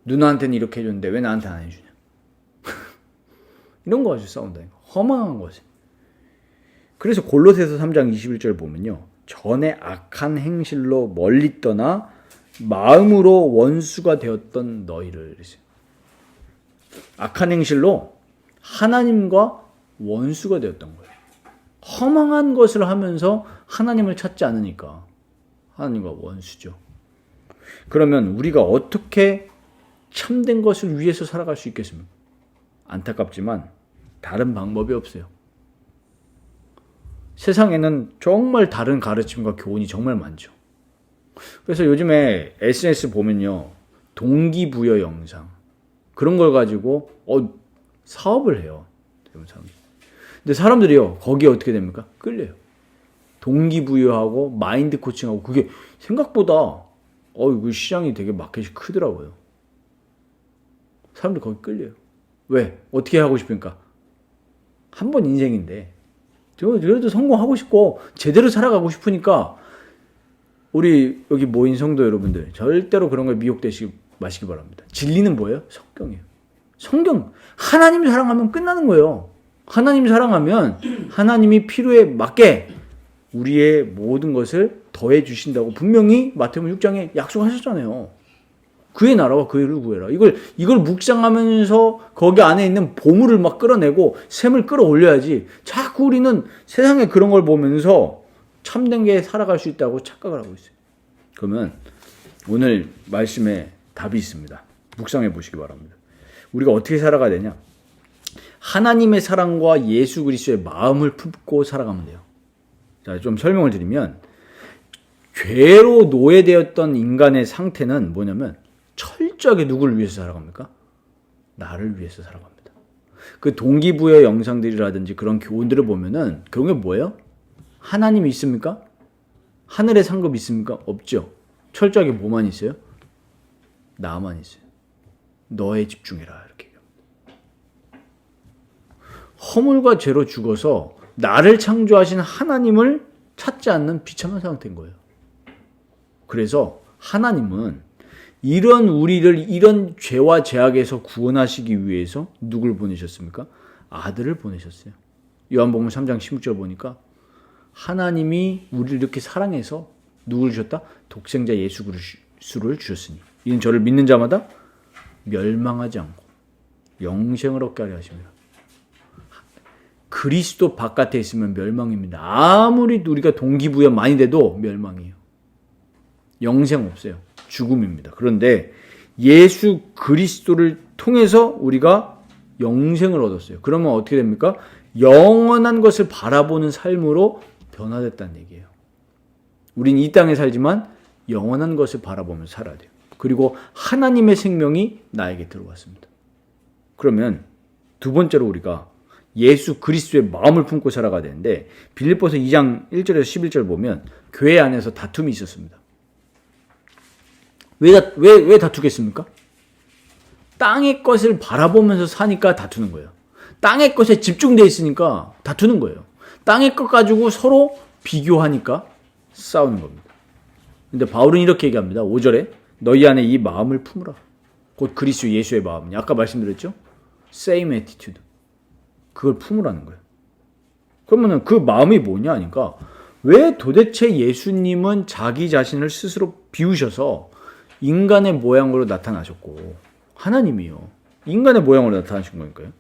누나한테는 이렇게 해줬는데 왜 나한테 안 해주냐. 이런 거 가지고 싸운다니까. 허망한 것에. 그래서 골로새서 3장 21절 보면요. 전에 악한 행실로 멀리 떠나 마음으로 원수가 되었던 너희를 그랬어요. 악한 행실로 하나님과 원수가 되었던 거예요. 허망한 것을 하면서 하나님을 찾지 않으니까 하나님과 원수죠. 그러면 우리가 어떻게 참된 것을 위해서 살아갈 수 있겠습니까? 안타깝지만 다른 방법이 없어요. 세상에는 정말 다른 가르침과 교훈이 정말 많죠. 그래서 요즘에 SNS 보면요. 동기부여 영상 그런 걸 가지고 사업을 해요. 근데 사람들이요. 거기에 어떻게 됩니까? 끌려요. 동기부여하고 마인드 코칭하고 그게 생각보다 그 시장이 되게 마켓이 크더라고요. 사람들 거기 끌려요. 왜? 어떻게 하고 싶으니까? 한 번 인생인데 그래도 성공하고 싶고 제대로 살아가고 싶으니까 우리 여기 모인 성도 여러분들 절대로 그런 거에 미혹되시기 마시기 바랍니다. 진리는 뭐예요? 성경이에요. 성경. 하나님 사랑하면 끝나는 거예요. 하나님 사랑하면 하나님이 필요에 맞게 우리의 모든 것을 더해 주신다고 분명히 마태복음 6장에 약속하셨잖아요. 그의 나라와 그의 의를 구해라. 이걸 묵상하면서 거기 안에 있는 보물을 막 끌어내고 샘을 끌어올려야지. 자꾸 우리는 세상에 그런 걸 보면서 참된 게 살아갈 수 있다고 착각을 하고 있어요. 그러면 오늘 말씀에 답이 있습니다. 묵상해 보시기 바랍니다. 우리가 어떻게 살아가야 되냐? 하나님의 사랑과 예수 그리스도의 마음을 품고 살아가면 돼요. 자, 좀 설명을 드리면 죄로 노예되었던 인간의 상태는 뭐냐면 철저하게 누구를 위해서 살아갑니까? 나를 위해서 살아갑니다. 그 동기부여 영상들이라든지 그런 교훈들을 보면은 그런 게 뭐예요? 하나님이 있습니까? 하늘의 상급이 있습니까? 없죠. 철저하게 뭐만 있어요? 나만 있어요. 너에 집중해라 이렇게 얘기합니다. 허물과 죄로 죽어서 나를 창조하신 하나님을 찾지 않는 비참한 상태인 거예요. 그래서 하나님은 이런 죄와 죄악에서 구원하시기 위해서 누굴 보내셨습니까? 아들을 보내셨어요. 요한복음 3장 16절 보니까 하나님이 우리를 이렇게 사랑해서 누굴 주셨다? 독생자 예수 그리스도를 주셨으니 이는 저를 믿는 자마다 멸망하지 않고 영생을 얻게 하려 하십니다. 그리스도 바깥에 있으면 멸망입니다. 아무리 우리가 동기부여 많이 돼도 멸망이에요. 영생 없어요. 죽음입니다. 그런데 예수 그리스도를 통해서 우리가 영생을 얻었어요. 그러면 어떻게 됩니까? 영원한 것을 바라보는 삶으로 변화됐다는 얘기예요. 우린 이 땅에 살지만 영원한 것을 바라보면서 살아야 돼요. 그리고 하나님의 생명이 나에게 들어왔습니다. 그러면 두 번째로 우리가 예수 그리스도의 마음을 품고 살아가야 되는데 빌립보서 2장 1절에서 11절 보면 교회 안에서 다툼이 있었습니다. 왜 다투겠습니까? 땅의 것을 바라보면서 사니까 다투는 거예요. 땅의 것에 집중되어 있으니까 다투는 거예요. 땅의 것 가지고 서로 비교하니까 싸우는 겁니다. 근데 바울은 이렇게 얘기합니다. 5절에 너희 안에 이 마음을 품으라. 곧 그리스도 예수의 마음이냐. 아까 말씀드렸죠? Same attitude. 그걸 품으라는 거예요. 그러면은 그 마음이 뭐냐 하니까 왜 도대체 예수님은 자기 자신을 스스로 비우셔서 인간의 모양으로 나타나셨고 하나님이요. 인간의 모양으로 나타나신 거니까요.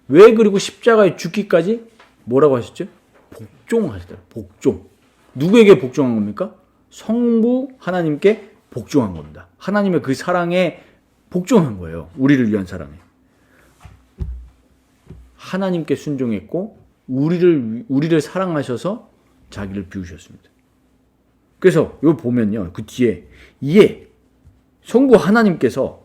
왜 그리고 십자가에 죽기까지 뭐라고 하셨죠? 복종하시더라. 복종. 누구에게 복종한 겁니까? 성부 하나님께 복종한 겁니다. 하나님의 그 사랑에 복종한 거예요. 우리를 위한 사랑에. 하나님께 순종했고 우리를 사랑하셔서 자기를 비우셨습니다. 그래서 이거 보면요. 그 뒤에 이에 성부 하나님께서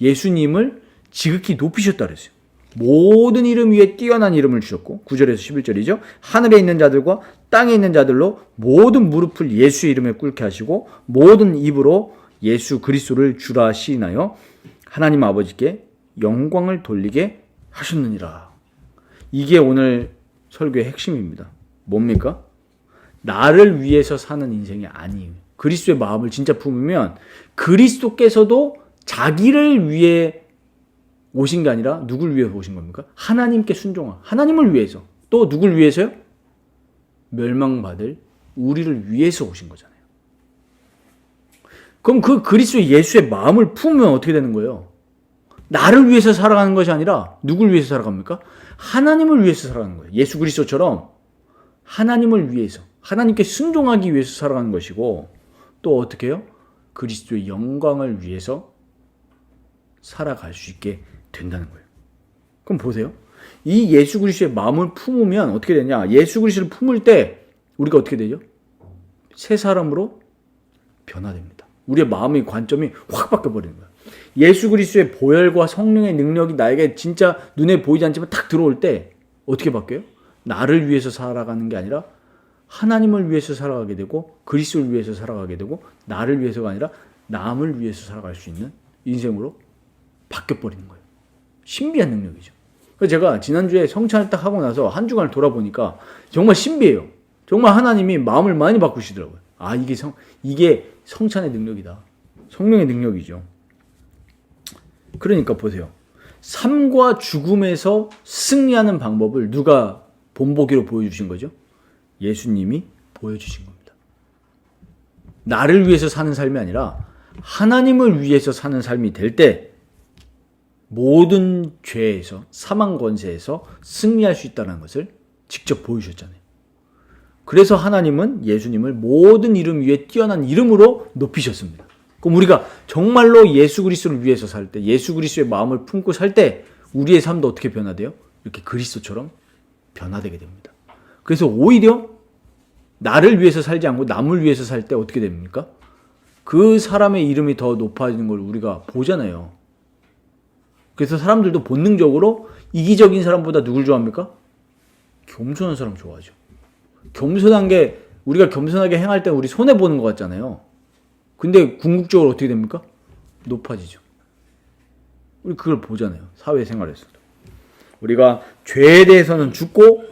예수님을 지극히 높이셨다 그랬어요. 모든 이름 위에 뛰어난 이름을 주셨고 9절에서 11절이죠. 하늘에 있는 자들과 땅에 있는 자들로 모든 무릎을 예수의 이름에 꿇게 하시고 모든 입으로 예수 그리스도를 주라 시인하여 하나님 아버지께 영광을 돌리게 하셨느니라. 이게 오늘 설교의 핵심입니다. 뭡니까? 나를 위해서 사는 인생이 아니에요. 그리스도의 마음을 진짜 품으면 그리스도께서도 자기를 위해 오신 게 아니라 누굴 위해서 오신 겁니까? 하나님께 순종한 하나님을 위해서. 또 누굴 위해서요? 멸망받을 우리를 위해서 오신 거잖아요. 그럼 그 그리스도 예수의 마음을 품으면 어떻게 되는 거예요? 나를 위해서 살아가는 것이 아니라 누굴 위해서 살아갑니까? 하나님을 위해서 살아가는 거예요. 예수 그리스도처럼 하나님을 위해서, 하나님께 순종하기 위해서 살아가는 것이고 또 어떻게 해요? 그리스도의 영광을 위해서 살아갈 수 있게 된다는 거예요. 그럼 보세요. 이 예수 그리스도의 마음을 품으면 어떻게 되냐? 예수 그리스도를 품을 때 우리가 어떻게 되죠? 새 사람으로 변화됩니다. 우리의 마음의 관점이 확 바뀌어버리는 거예요. 예수 그리스도의 보혈과 성령의 능력이 나에게 진짜 눈에 보이지 않지만 탁 들어올 때 어떻게 바뀌어요? 나를 위해서 살아가는 게 아니라 하나님을 위해서 살아가게 되고 그리스도를 위해서 살아가게 되고 나를 위해서가 아니라 남을 위해서 살아갈 수 있는 인생으로 바뀌어버리는 거예요. 신비한 능력이죠. 그래서 제가 지난주에 성찬을 딱 하고 나서 한 주간을 돌아보니까 정말 신비해요. 정말 하나님이 마음을 많이 바꾸시더라고요. 아, 이게 성찬의 능력이다. 성령의 능력이죠. 그러니까 보세요. 삶과 죽음에서 승리하는 방법을 누가 본보기로 보여주신 거죠? 예수님이 보여주신 겁니다. 나를 위해서 사는 삶이 아니라 하나님을 위해서 사는 삶이 될 때 모든 죄에서 사망 권세에서 승리할 수 있다는 것을 직접 보여주셨잖아요. 그래서 하나님은 예수님을 모든 이름 위에 뛰어난 이름으로 높이셨습니다. 그럼 우리가 정말로 예수 그리스도를 위해서 살 때, 예수 그리스도의 마음을 품고 살 때 우리의 삶도 어떻게 변화돼요? 이렇게 그리스도처럼 변화되게 됩니다. 그래서 오히려 나를 위해서 살지 않고 남을 위해서 살 때 어떻게 됩니까? 그 사람의 이름이 더 높아지는 걸 우리가 보잖아요. 그래서 사람들도 본능적으로 이기적인 사람보다 누굴 좋아합니까? 겸손한 사람 좋아하죠. 겸손한 게, 우리가 겸손하게 행할 때 우리 손해보는 것 같잖아요. 근데 궁극적으로 어떻게 됩니까? 높아지죠. 우리 그걸 보잖아요. 사회생활에서도. 우리가 죄에 대해서는 죽고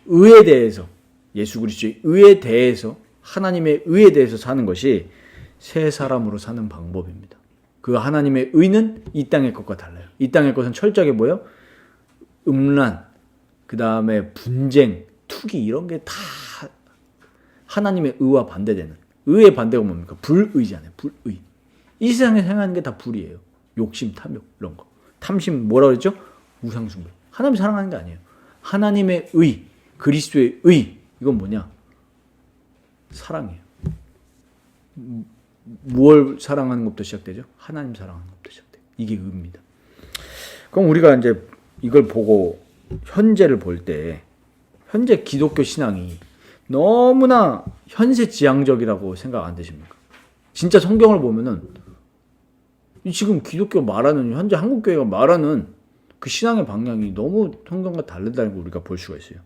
의에 대해서, 예수 그리스도의 의에 대해서, 하나님의 의에 대해서 사는 것이 새 사람으로 사는 방법입니다. 그 하나님의 의는 이 땅의 것과 달라요. 이 땅의 것은 철저하게 뭐예요? 음란, 그 다음에 분쟁, 투기 이런 게 다 하나님의 의와 반대되는, 의의 반대가 뭡니까? 불의잖아요. 불의. 이 세상에 행하는 게 다 불이에요. 욕심, 탐욕 이런 거. 탐심 뭐라고 그랬죠? 우상숭배. 하나님 사랑하는 게 아니에요. 하나님의 의, 그리스도의 의, 이건 뭐냐? 사랑이에요. 무엇을 사랑하는 것부터 시작되죠? 하나님 사랑하는 것부터 시작돼요. 이게 의입니다. 그럼 우리가 이제 이걸 보고 현재를 볼 때, 현재 기독교 신앙이 너무나 현세지향적이라고 생각 안 되십니까? 진짜 성경을 보면은 지금 기독교 말하는, 현재 한국교회가 말하는 그 신앙의 방향이 너무 성경과 다르다는 걸 우리가 볼 수가 있어요.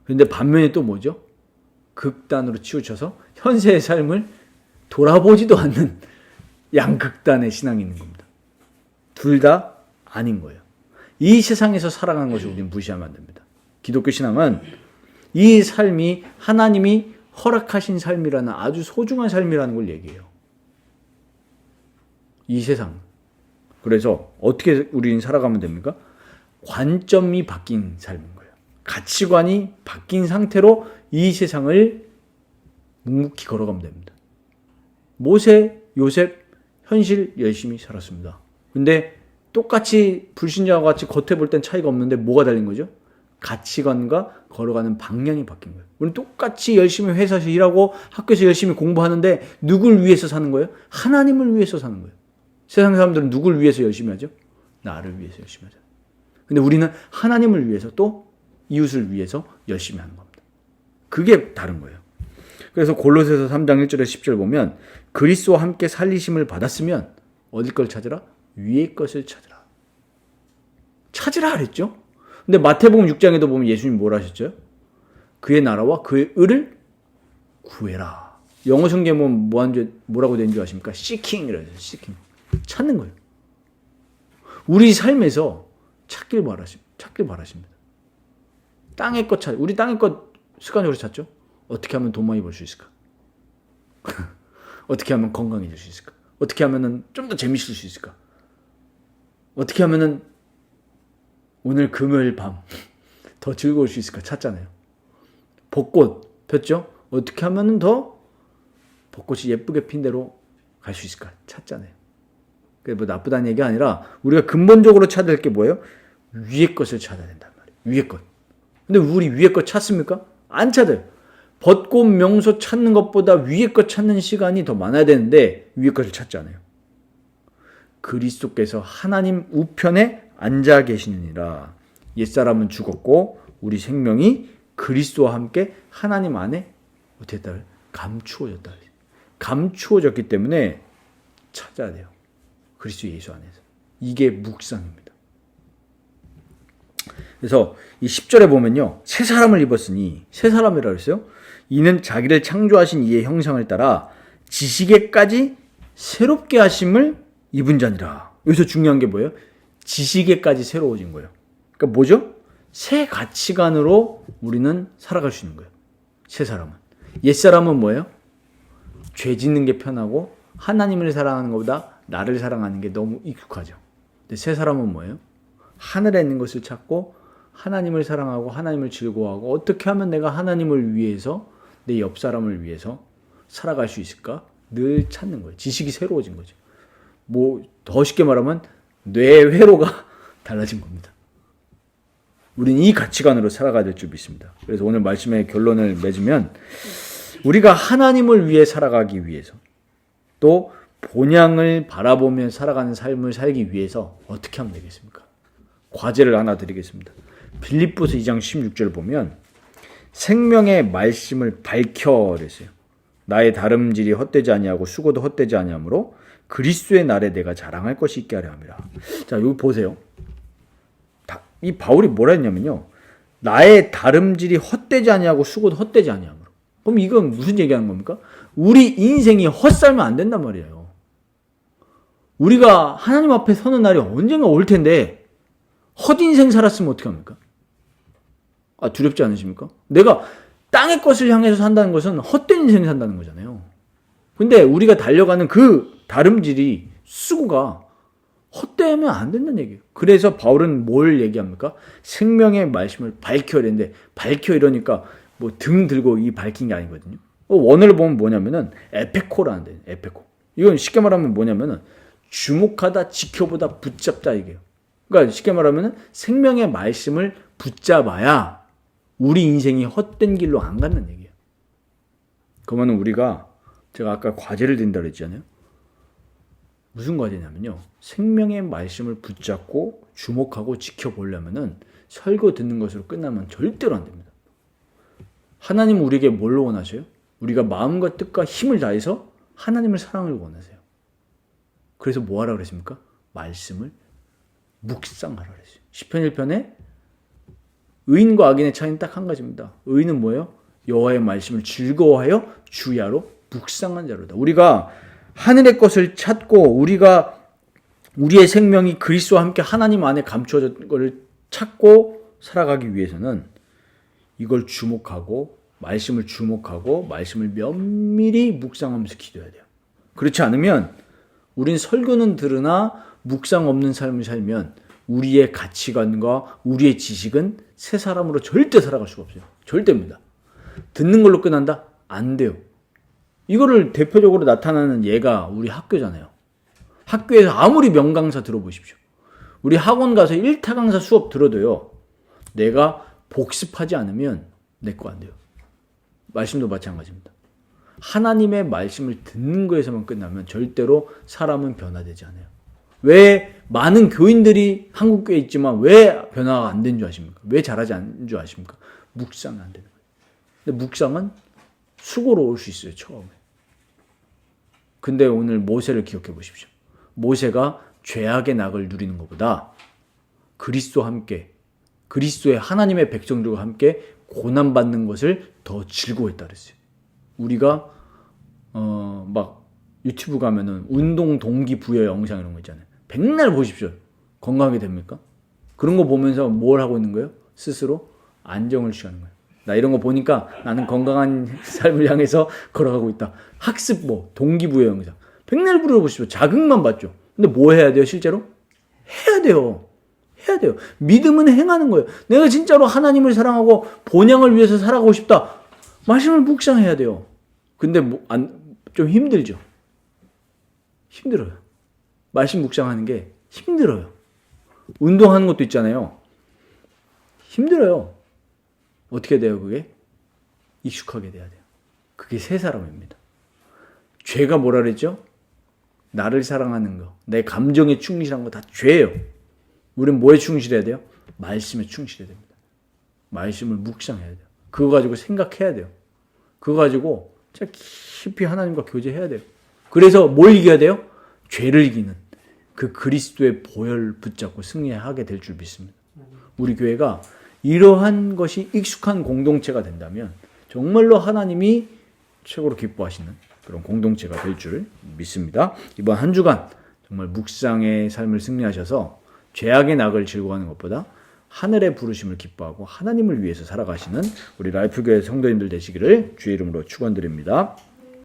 그런데 반면에 또 뭐죠? 극단으로 치우쳐서 현세의 삶을 돌아보지도 않는 양극단의 신앙이 있는 겁니다. 둘 다 아닌 거예요. 이 세상에서 살아가는 것을 우리는 무시하면 안 됩니다. 기독교 신앙은 이 삶이 하나님이 허락하신 삶이라는 아주 소중한 삶이라는 걸 얘기해요. 이 세상. 그래서 어떻게 우리는 살아가면 됩니까? 관점이 바뀐 삶인 거예요. 가치관이 바뀐 상태로 이 세상을 묵묵히 걸어가면 됩니다. 모세, 요셉, 현실 열심히 살았습니다. 근데 똑같이 불신자와 같이 겉에 볼 땐 차이가 없는데 뭐가 달린 거죠? 가치관과 걸어가는 방향이 바뀐 거예요. 우리는 똑같이 열심히 회사에서 일하고 학교에서 열심히 공부하는데 누굴 위해서 사는 거예요? 하나님을 위해서 사는 거예요. 세상 사람들은 누굴 위해서 열심히 하죠? 나를 위해서 열심히 하죠. 근데 우리는 하나님을 위해서 또 이웃을 위해서 열심히 하는 겁니다. 그게 다른 거예요. 그래서 골로새서 3장 1절에 10절 보면 그리스도와 함께 살리심을 받았으면 어디 걸 찾으라? 위의 것을 찾으라. 찾으라 그랬죠? 근데 마태복음 6장에도 보면 예수님 뭐라 하셨죠? 그의 나라와 그의 의를 구해라. 영어 성경에 보면 뭐라고 되는 줄 아십니까? seeking이라고 해요. seeking. 찾는 거예요. 우리 삶에서 찾길 바라십니다. 땅의 것 우리 땅의 것 습관적으로 찾죠? 어떻게 하면 돈 많이 벌 수 있을까? 어떻게 하면 건강해질 수 있을까? 어떻게 하면 좀 더 재밌을 수 있을까? 어떻게 하면 오늘 금요일 밤 더 즐거울 수 있을까? 찾잖아요. 벚꽃 폈죠? 어떻게 하면 더 벚꽃이 예쁘게 핀 대로 갈 수 있을까? 찾잖아요. 그게 뭐 나쁘다는 얘기가 아니라 우리가 근본적으로 찾아야 될 게 뭐예요? 위의 것을 찾아야 된단 말이에요. 위의 것. 근데 우리 위의 것 찾습니까? 안 찾아요. 벚꽃 명소 찾는 것보다 위의 것 찾는 시간이 더 많아야 되는데 위의 것을 찾지 않아요. 그리스도께서 하나님 우편에 앉아 계시느니라. 옛사람은 죽었고 우리 생명이 그리스도와 함께 하나님 안에 어떻게 했다? 감추어졌다. 감추어졌기 때문에 찾아야 돼요. 그리스도 예수 안에서. 이게 묵상입니다. 그래서 이 10절에 보면요. 새 사람을 입었으니, 새 사람이라고 했어요. 이는 자기를 창조하신 이의 형상을 따라 지식에까지 새롭게 하심을 입은 자니라. 여기서 중요한 게 뭐예요? 지식에까지 새로워진 거예요. 그러니까 뭐죠? 새 가치관으로 우리는 살아갈 수 있는 거예요. 새 사람은. 옛 사람은 뭐예요? 죄 짓는 게 편하고 하나님을 사랑하는 것보다 나를 사랑하는 게 너무 익숙하죠. 근데 새 사람은 뭐예요? 하늘에 있는 것을 찾고 하나님을 사랑하고 하나님을 즐거워하고 어떻게 하면 내가 하나님을 위해서 내 옆 사람을 위해서 살아갈 수 있을까? 늘 찾는 거예요. 지식이 새로워진 거죠. 뭐 더 쉽게 말하면 뇌 회로가 달라진 겁니다. 우리는 이 가치관으로 살아가야 될 줄 믿습니다. 그래서 오늘 말씀의 결론을 맺으면 우리가 하나님을 위해 살아가기 위해서 또 본향을 바라보며 살아가는 삶을 살기 위해서 어떻게 하면 되겠습니까? 과제를 하나 드리겠습니다. 빌립보서 2장 16절 보면 생명의 말씀을 밝혀 그랬어요. 나의 다름질이 헛되지 아니하고 수고도 헛되지 아니하므로 그리스도의 날에 내가 자랑할 것이 있게 하려 함이라. 자, 여기 보세요. 이 바울이 뭐라 했냐면요. 나의 다름질이 헛되지 아니하고 수고도 헛되지 아니하므로. 그럼 이건 무슨 얘기하는 겁니까? 우리 인생이 헛살면 안 된단 말이에요. 우리가 하나님 앞에 서는 날이 언젠가 올 텐데 헛인생 살았으면 어떻게 합니까? 두렵지 않으십니까? 내가 땅의 것을 향해서 산다는 것은 헛된 인생 산다는 거잖아요. 근데 우리가 달려가는 그 다름질이 수고가 헛되면 안 된다는 얘기예요. 그래서 바울은 뭘 얘기합니까? 생명의 말씀을 밝혀 이랬는데 밝혀 이러니까 뭐 등 들고 이 밝힌 게 아니거든요. 원어를 보면 뭐냐면은 에페코라는 데 에페코. 이건 쉽게 말하면 뭐냐면은 주목하다, 지켜보다, 붙잡다 이게요. 그러니까 쉽게 말하면은 생명의 말씀을 붙잡아야 우리 인생이 헛된 길로 안 간다는 얘기예요. 그러면 우리가 제가 아까 과제를 드린다고 했잖아요. 무슨 과제냐면요. 생명의 말씀을 붙잡고 주목하고 지켜보려면은 설교 듣는 것으로 끝나면 절대로 안 됩니다. 하나님은 우리에게 뭘 원하세요? 우리가 마음과 뜻과 힘을 다해서 하나님을 사랑을 원하세요. 그래서 뭐 하라 그랬습니까? 말씀을 묵상하라 그랬어요. 시편 1편에 의인과 악인의 차이는 딱 한 가지입니다. 의인은 뭐예요? 여호와의 말씀을 즐거워하여 주야로 묵상한 자로다. 우리가 하늘의 것을 찾고 우리가 우리의 생명이 그리스도와 함께 하나님 안에 감추어진 것을 찾고 살아가기 위해서는 이걸 주목하고 말씀을 주목하고 말씀을 면밀히 묵상하면서 기도해야 돼요. 그렇지 않으면 우린 설교는 들으나 묵상 없는 삶을 살면 우리의 가치관과 우리의 지식은 새 사람으로 절대 살아갈 수가 없어요. 절대입니다. 듣는 걸로 끝난다? 안 돼요. 이거를 대표적으로 나타나는 예가 우리 학교잖아요. 학교에서 아무리 명강사 들어보십시오. 우리 학원 가서 1타 강사 수업 들어도요. 내가 복습하지 않으면 내 거 안 돼요. 말씀도 마찬가지입니다. 하나님의 말씀을 듣는 거에서만 끝나면 절대로 사람은 변화되지 않아요. 왜 많은 교인들이 한국교회에 있지만 왜 변화가 안 된 줄 아십니까? 왜 잘하지 않는 줄 아십니까? 묵상이 안 되는 거예요. 근데 묵상은 수고로 올 수 있어요, 처음에. 근데 오늘 모세를 기억해 보십시오. 모세가 죄악의 낙을 누리는 것보다 그리스도와 함께, 그리스도의 하나님의 백성들과 함께 고난받는 것을 더 즐거워했다 그랬어요. 우리가 막 유튜브 가면은 운동 동기 부여 영상 이런 거 있잖아요. 백날 보십시오. 건강하게 됩니까? 그런 거 보면서 뭘 하고 있는 거예요? 스스로 안정을 취하는 거예요. 나 이런 거 보니까 나는 건강한 삶을 향해서 걸어가고 있다. 학습 동기부여 영상. 백날 불러보십시오. 자극만 받죠. 근데 뭐 해야 돼요, 실제로? 해야 돼요. 해야 돼요. 믿음은 행하는 거예요. 내가 진짜로 하나님을 사랑하고 본향을 위해서 살아가고 싶다. 말씀을 묵상해야 돼요. 근데 좀 힘들죠. 힘들어요. 말씀 묵상하는 게 힘들어요. 운동하는 것도 있잖아요. 힘들어요. 어떻게 돼요, 그게? 익숙하게 돼야 돼요. 그게 새 사람입니다. 죄가 뭐라 그랬죠? 나를 사랑하는 거, 내 감정에 충실한 거 다 죄예요. 우리는 뭐에 충실해야 돼요? 말씀에 충실해야 됩니다. 말씀을 묵상해야 돼요. 그거 가지고 생각해야 돼요. 그거 가지고 진짜 깊이 하나님과 교제해야 돼요. 그래서 뭘 이겨야 돼요? 죄를 이기는 그 그리스도의 보혈을 붙잡고 승리하게 될 줄 믿습니다. 우리 교회가 이러한 것이 익숙한 공동체가 된다면 정말로 하나님이 최고로 기뻐하시는 그런 공동체가 될 줄 믿습니다. 이번 한 주간 정말 묵상의 삶을 승리하셔서 죄악의 낙을 즐거워하는 것보다 하늘의 부르심을 기뻐하고 하나님을 위해서 살아가시는 우리 라이프교회 성도님들 되시기를 주의 이름으로 축원드립니다.